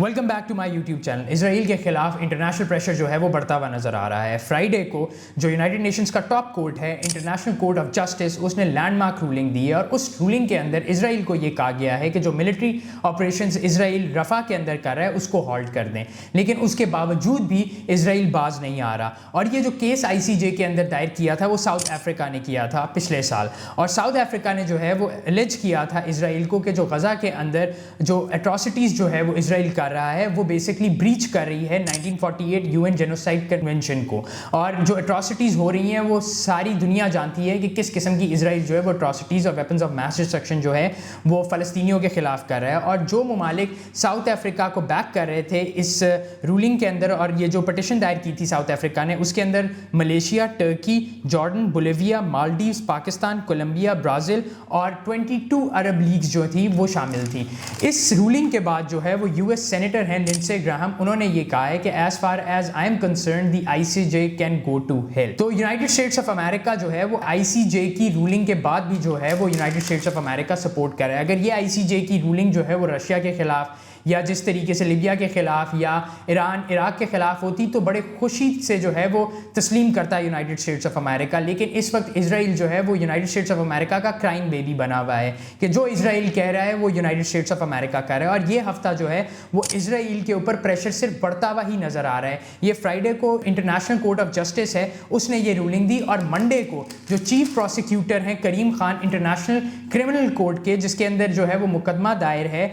Welcome back to my YouTube channel. Israel के खिलाफ international pressure जो है वो बढ़ता हुआ नजर आ रहा है। फ्राइडे को जो यूनाइटेड नेशंस का टॉप कोर्ट है, इंटरनेशनल कोर्ट ऑफ जस्टिस, उसने लैंडमार्क रूलिंग दी है और उस रूलिंग के अंदर इसराइल को ये कहा गया है कि जो मिलिट्री ऑपरेशंस इसराइल रफा के अंदर कर रहा है उसको हॉल्ट कर दें। लेकिन उसके बावजूद भी इसराइल बाज नहीं आ रहा और ये जो केस ICJ के अंदर दायर किया था वो साउथ अफ्रीका ने किया था पिछले साल। और साउथ अफ्रीका ने जो है वो एलिज किया था इसराइल को कि जो गजा के अंदर जो एट्रॉसिटीज़ जो है वो इसराइल कर रहा है वो बेसिकली ब्रीच कर रही है 1948 UN जेनोसाइड कन्वेंशन को। और जो एट्रॉसिटीज़ हो रही हैं वो सारी दुनिया जानती है कि किस किस्म की इसराइल जो है वो एट्रॉसिटीज़ और वेपन्स ऑफ मास डिस्ट्रक्शन जो है वो फ़लस्तीनियों के खिलाफ कर रहा है। और जो ममालिक साउथ अफ्रीका को बैक कर रहे थे इस रूलिंग के अंदर और ये जो पटिशन दायर की थी साउथ अफ्रीका ने, उसके अंदर Malaysia, Turkey, Jordan, Bolivia, Maldives, Pakistan, Colombia, Brazil और 22 अरब लीग्स जो थी वो शामिल थी। इस रूलिंग के बाद जो है वो US सेनेटर हैं लिंडसे ग्राहम, उन्होंने ये कहा है कि as far as I am concern the ICJ can go to hell. तो यूनाइटेड स्टेट्स ऑफ अमेरिका जो है वो ICJ की रूलिंग के बाद भी जो है वो United States of America support कर रहा है। अगर ये ICJ की रूलिंग जो है वो रशिया के खिलाफ या जिस तरीके से लीबिया के खिलाफ या ईरान इराक के खिलाफ होती तो बड़े खुशी से जो है वो तस्लीम करता है यूनाइटेड स्टेट्स ऑफ अमेरिका। लेकिन इस वक्त इसराइल जो है वो यूनाइटेड स्टेट्स ऑफ अमेरिका का क्राइम बेबी बना हुआ है कि जो इसराइल कह रहा है वो यूनाइटेड स्टेट्स ऑफ अमेरिका कर रहा है। और ये हफ्ता जो है वो इसराइल के ऊपर प्रेशर सिर्फ बढ़ता हुआ ही नजर आ रहा है। ये फ्राइडे को इंटरनेशनल कोर्ट ऑफ जस्टिस है उसने ये रूलिंग दी और मंडे को जो चीफ प्रोसिक्यूटर हैं करीम खान इंटरनेशनल क्रिमिनल कोर्ट के, जिसके अंदर जो है वो मुकदमा दायर है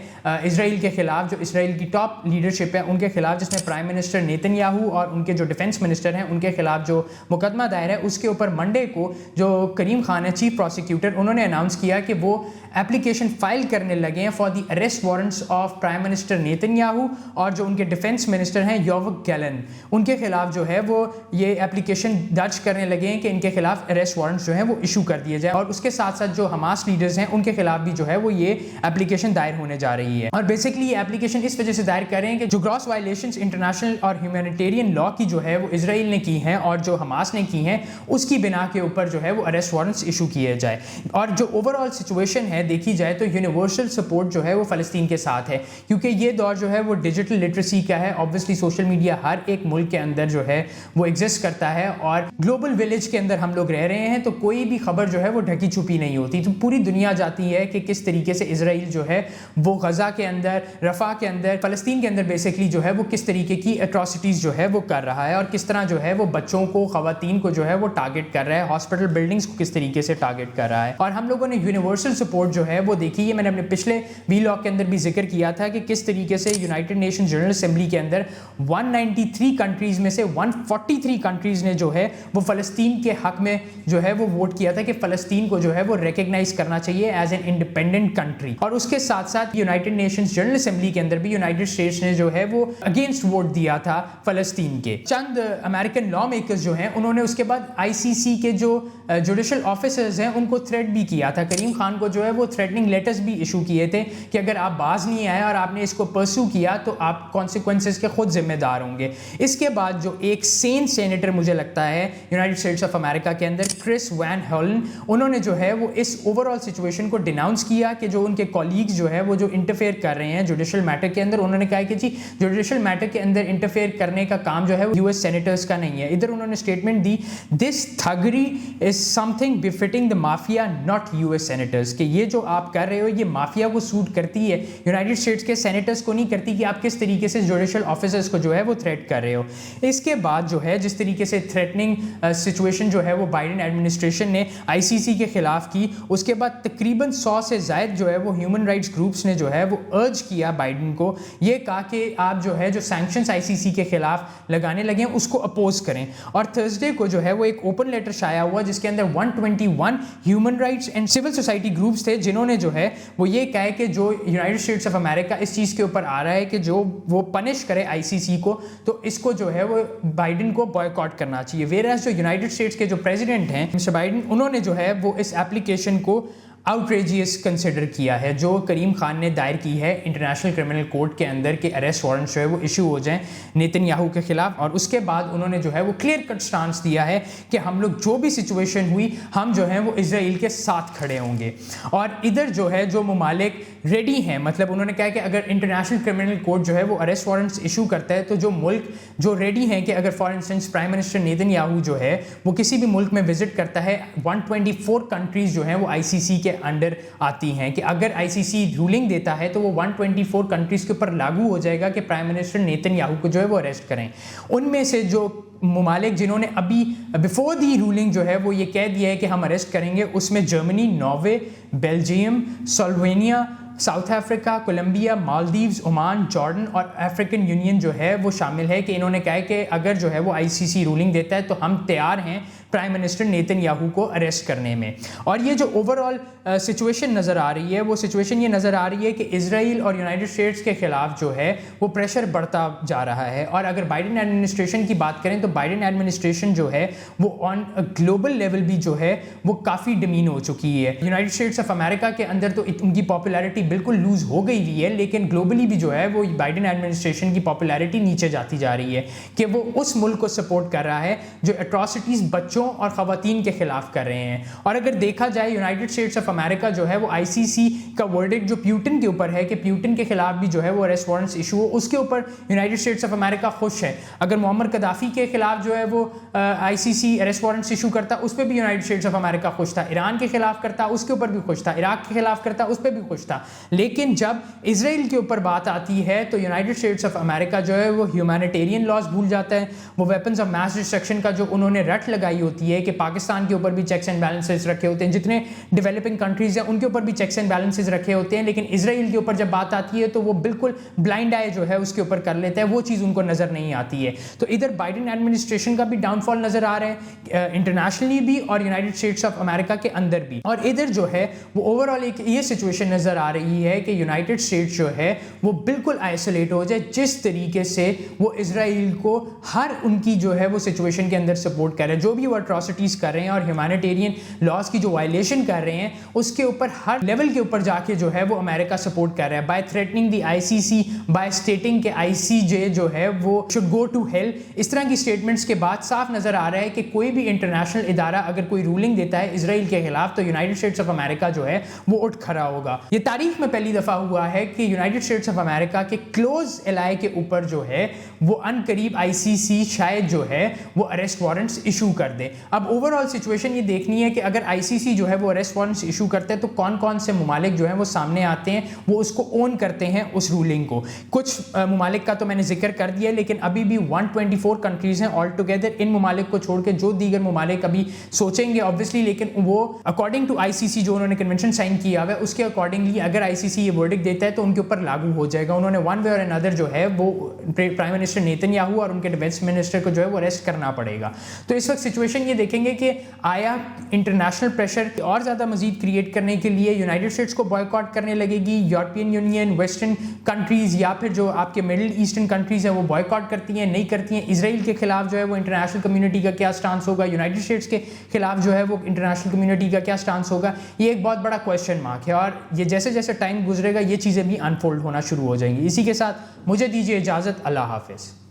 इसराइल के खिलाफ, जो इसराइल की टॉप लीडरशिप है उनके खिलाफ, जिसमें प्राइम मिनिस्टर नेतन्याहू और उनके जो डिफेंस मिनिस्टर हैं उनके खिलाफ जो मुकदमा दायर है, उसके ऊपर मंडे को जो करीम खान है चीफ प्रोसिक्यूटर, उन्होंने अनाउंस किया कि वो एप्लीकेशन फाइल करने लगे हैं for the arrest warrants of prime minister Netanyahu और जो उनके डिफेंस मिनिस्टर हैं योव गैलन, उनके खिलाफ जो है वो ये एप्लीकेशन दर्ज करने लगे हैं कि इनके खिलाफ अरेस्ट वारंट्स जो है वो इशू कर दिए जाए। और उसके साथ साथ जो हमास लीडर्स हैं उनके खिलाफ भी जो है वो ये एप्लीकेशन दायर होने जा रही है। और बेसिकली ये एप्लीकेशन इस वजह से दायर कर रहे हैं कि जो ग्रॉस वायलेशंस इंटरनेशनल और ह्यूमैनिटेरियन लॉ की जो है वो इसराइल ने की हैं और जो हमास ने की हैं उसकी बिना के ऊपर जो है वो अरेस्ट वारंट्स इशू किए जाए। और जो ओवरऑल सिचुएशन है देखी जाए तो यूनिवर्सल सपोर्ट जो है वो फ़लस्तीन के साथ है, क्योंकि ये दौर जो है वो डिजिटल लिटरेसी का है। ऑब्वियसली सोशल मीडिया हर एक मुल्क के अंदर जो है वो एग्जिस्ट करता है और ग्लोबल विलेज के अंदर हम लोग रह रहे हैं, तो कोई भी खबर जो है वो ढकी छुपी नहीं होती। तो पूरी दुनिया जाती है कि किस तरीके से इसराइल जो है वो गजा के अंदर, रफा के अंदर, फ़लस्तीन के अंदर बेसिकली जो है वो किस तरीके की एट्रॉसिटीज़ जो है वो कर रहा है और किस तरह जो है वो बच्चों को, ख़वातीन को जो है वो टारगेट कर रहा है, हॉस्पिटल बिल्डिंग्स को किस तरीके से टारगेट कर रहा है। और हम लोगों ने यूनिवर्सल सपोर्ट जो है वो देखी है। मैंने अपने पिछले वीलॉग के अंदर भी जिक्र किया था कि किस तरीके से यूनाइटेड नेशन जनरल असेंबली के अंदर 193 कंट्रीज़ में से 143 कंट्रीज़ ने जो है वो फ़लस्तीन के हक में जो है वो वोट किया था कि फ़लस्तीन को जो है वो रिकग्नाइज करना चाहिए एज एन इंडिपेंडेंट कंट्री। और उसके साथ साथ यूनाइटेड नेशंस जनरल असेंबली के अंदर भी यूनाइटेड स्टेट्स ने जो है वो अगेंस्ट वोट दिया था फ़लस्तीन के। चंद अमेरिकन लॉ मेकर्स जो हैं उन्होंने उसके बाद ICC के जो जुडिशल ऑफिसर्स हैं उनको थ्रेट भी किया था। करीम खान को जो है वो थ्रेटनिंग लेटर्स भी इशू किए थे कि अगर आप बाज नहीं आए और आपने इसको परस्यू किया तो आप कॉन्सिक्वेंसेस के खुद जिम्मेदार होंगे। इसके बाद जो एक सेन सेनेटर मुझे लगता है यूनाइटेड स्टेट्स ऑफ अमेरिका के अंदर, क्रिस वैन हॉलन, उन्होंने जो है वो इस ओवरऑल सिचुएशन को डिनाउंस किया कि जो उनके कॉलीग्स जो है वो जो इंटरफेयर कर रहे हैं जुडिशल मैटर के अंदर, उन्होंने कहा कि जी जुडिशल मैटर के अंदर इंटरफेयर करने का काम जो है वो US सेनेटर्स का नहीं है। इधर उन्होंने स्टेटमेंट दी, this thuggery is something befitting the mafia not US senators, कि ये जो आप कर रहे हो ये माफिया को सूट करती है, यूनाइटेड स्टेट्स के सेनेटर्स को नहीं करती कि आप किस तरीके से जुडिशल ऑफिसर्स को जो है वो थ्रेट कर रहे हो। इसके बाद जो है जिस तरीके से थ्रेटनिंग सिचुएशन जो है वो बाइडेन एडमिनिस्ट्रेशन ने ICC के खिलाफ की, उसके बाद तकरीबन 100 से ज़ायद जो है वो ह्यूमन राइट्स ग्रुप्स ने जो है वो अर्ज किया बाइडेन को, ये कहा कि आप जो है जो सैंक्शंस ICC के खिलाफ लगाने लगे हैं उसको अपोज करें। और थर्सडे को जो है वो एक ओपन लेटर शाया हुआ जिसके अंदर 121 human rights and civil society groups थे जिन्होंने जो है वो ये कहा है कि जो यूनाइटेड स्टेट्स ऑफ अमेरिका इस चीज़ के ऊपर आ रहा है कि जो वो पनिश करे ICC को, तो इसको जो है वो बाइडेन को बॉयकॉट करना चाहिए। वेयर एज जो यूनाइटेड स्टेट्स के जो प्रेसिडेंट हैं मिस्टर बाइडेन, उन्होंने जो है वो इस एप्लीकेशन को आउटरेजियस कंसिडर किया है जो करीम खान ने दायर की है इंटरनेशनल क्रिमिनल कोर्ट के अंदर के अरेस्ट वारंट जो है वो इशू हो जाएं नेतन्याहू के खिलाफ। और उसके बाद उन्होंने जो है वो क्लियर कट स्टांस दिया है कि हम लोग जो भी सिचुएशन हुई हम जो है वो इजराइल के साथ खड़े होंगे। और इधर जो है जो ममालिक रेडी हैं, मतलब उन्होंने कहा कि अगर इंटरनेशनल क्रिमिनल कोर्ट जो है वो अरेस्ट वारंट्स इशू करता है तो जो मुल्क जो रेडी हैं कि अगर for instance prime minister Netanyahu जो है वो किसी भी मुल्क में विजिट करता है, 124 कंट्रीज जो हैं वो आईसीसी के अंडर आती हैं कि अगर आईसीसी रूलिंग देता है तो वो 124 कंट्रीज के ऊपर लागू हो जाएगा कि प्राइम मिनिस्टर नेतन्याहू को जो है वो अरेस्ट करें। उनमें से जो ममालिक जिन्होंने अभी बिफोर दी रूलिंग जो है वो ये कह दिया है कि हम अरेस्ट करेंगे, उसमें Germany, Norway, Belgium, Slovenia, South Africa, Colombia, Maldives, Oman, Jordan और अफ्रीकन यूनियन जो है वो शामिल है कि इन्होंने कहा है कि अगर जो है वो आईसीसी रूलिंग देता है तो हम तैयार हैं प्राइम मिनिस्टर नेतन्याहू को अरेस्ट करने में। और ये जो ओवरऑल सिचुएशन नज़र आ रही है वो सिचुएशन ये नज़र आ रही है कि इजराइल और यूनाइटेड स्टेट्स के खिलाफ जो है वो प्रेशर बढ़ता जा रहा है। और अगर बाइडेन एडमिनिस्ट्रेशन की बात करें तो बाइडेन एडमिनिस्ट्रेशन जो है वो ऑन ग्लोबल लेवल भी जो है वो काफ़ी डमीन हो चुकी है। यूनाइटेड स्टेट्स ऑफ अमेरिका के अंदर तो उनकी पॉपुलैरिटी बिल्कुल लूज हो गई हुई है, लेकिन ग्लोबली भी जो है वो बाइडेन एडमिनिस्ट्रेशन की पॉपुलैरिटी नीचे जाती जा रही है कि वो उस मुल्क को सपोर्ट कर रहा है जो एट्रॉसिटीज़ बच्चों और ख़वातीन के खिलाफ कर रहे हैं। और अगर देखा जाए यूनाइटेड स्टेट्स ऑफ अमेरिका जो है वो आईसीसी का वर्डिक्ट जो प्यूटिन के ऊपर है कि प्यूटिन के खिलाफ भी जो है वो अरेस्ट वारंट्स इशू हो, उसके ऊपर यूनाइटेड स्टेट्स ऑफ अमेरिका खुश है। अगर मोहम्मद कदाफी के खिलाफ जो है वो आईसीसी अरेस्ट वारंट्स इशू करता, उस पर भी यूनाइटेड स्टेट्स ऑफ अमेरिका खुश था। ईरान के खिलाफ करता, उसके ऊपर भी खुश था। इराक के खिलाफ करता, उस पर भी खुश था। लेकिन जब इजराइल के ऊपर बात आती है तो यूनाइटेड स्टेट्स ऑफ अमेरिका जो है वो ह्यूमैनिटेरियन लॉज भूल जाता है। वो वेपन्स ऑफ मास डिस्ट्रक्शन का जो उन्होंने रट लगाई होती है कि पाकिस्तान के ऊपर भी चेक्स एंड बैलेंसेस रखे होते हैं, जितने डेवलपिंग कंट्रीज हैं उनके ऊपर भी चेक्स एंड बैलेंसेस रखे होते हैं, लेकिन इजराइल के ऊपर जब बात आती है तो वो बिल्कुल ब्लाइंड आई जो है उसके ऊपर कर लेता है, वो चीज़ उनको नज़र नहीं आती है। तो इधर बाइडेन एडमिनिस्ट्रेशन का भी डाउनफॉल नज़र आ रहा है इंटरनेशनली भी और यूनाइटेड स्टेट्स ऑफ अमेरिका के अंदर भी। और इधर जो है वो ओवरऑल एक ये सिचुएशन नज़र आ रही है कि यूनाइटेड स्टेट्स जो है वो बिल्कुल आइसोलेट हो जाए, जिस तरीके से वो इजराइल को हर उनकी जो है वो सिचुएशन के अंदर सपोर्ट कर रहे हैं, जो भी वो अट्रॉसिटीज़ कर रहे हैं और ह्यूमैनिटेरियन लॉज की जो वायलेशन कर रहे हैं उसके ऊपर हर लेवल के ऊपर जाके जो है वो अमेरिका सपोर्ट कर रहा है by threatening the ICC, by stating के आईसीजे जो है वो शुड गो टू हेल। इस तरह की स्टेटमेंट्स के बाद साफ नजर आ रहा है कि कोई भी इंटरनेशनल इदारा अगर कोई रूलिंग देता है इजराइल के खिलाफ तो यूनाइटेड स्टेट्स ऑफ अमेरिका जो है वो उठ खड़ा होगा। ये तारीख में पहली दफा हुआ है कि यूनाइटेड स्टेट्स ऑफ अमेरिका के क्लोज एलाई के ऊपर जो है वो अनकरीब आईसीसी शायद जो है वो अरेस्ट वारंट्स इशू कर दे। अब ओवरऑल सिचुएशन ये देखनी है कि अगर आईसीसी जो है वो अरेस्ट वारंट्स इशू करते हैं तो कौन कौन से ममालिक जो है वो सामने आते हैं, वो उसको ओन करते हैं उस रूलिंग को। कुछ ममालिक का तो मैंने जिक्र कर दिया, लेकिन अभी भी 124 कंट्रीज हैं ऑल टुगेदर। इन ममालिक को छोड़ के जो दीगर ममालिक अभी सोचेंगे ऑब्वियसली, लेकिन वो अकॉर्डिंग टू आईसीसी जो उन्होंने कन्वेंशन साइन किया हुआ है उसके अकॉर्डिंगली अगर आईसीसी ये वर्डिक्ट देता है तो उनके ऊपर लागू हो जाएगा। उन्होंने वन वे और अनदर जो है वो प्राइम मिनिस्टर नेतन्याहू और उनके डिफेंस मिनिस्टर को जो है वो अरेस्ट करना पड़ेगा। तो इस वक्त सिचुएशन ये देखेंगे कि आया इंटरनेशनल प्रेशर और ज़्यादा मजीद क्रिएट करने के लिए यूनाइटेड स्टेट्स को बॉयकॉट करने लगेगी, यूरोपियन यूनियन, वेस्टर्न कंट्रीज़ या फिर जो आपके मिडिल ईस्टर्न कंट्रीज़ हैं वो बॉयकॉट करती हैं, नहीं करती हैं। इजराइल के खिलाफ जो है वो इंटरनेशनल कम्युनिटी का क्या स्टांस होगा, यूनाइटेड स्टेट्स के खिलाफ जो है वो इंटरनेशनल कम्युनिटी का क्या स्टांस होगा, ये एक बहुत बड़ा क्वेश्चन मार्क है। और ये जैसे जैसे टाइम गुजरेगा ये चीज़ें भी अनफोल्ड होना शुरू हो जाएंगी। इसी के साथ मुझे दीजिए इजाज़त, अल्लाह हाफिज़।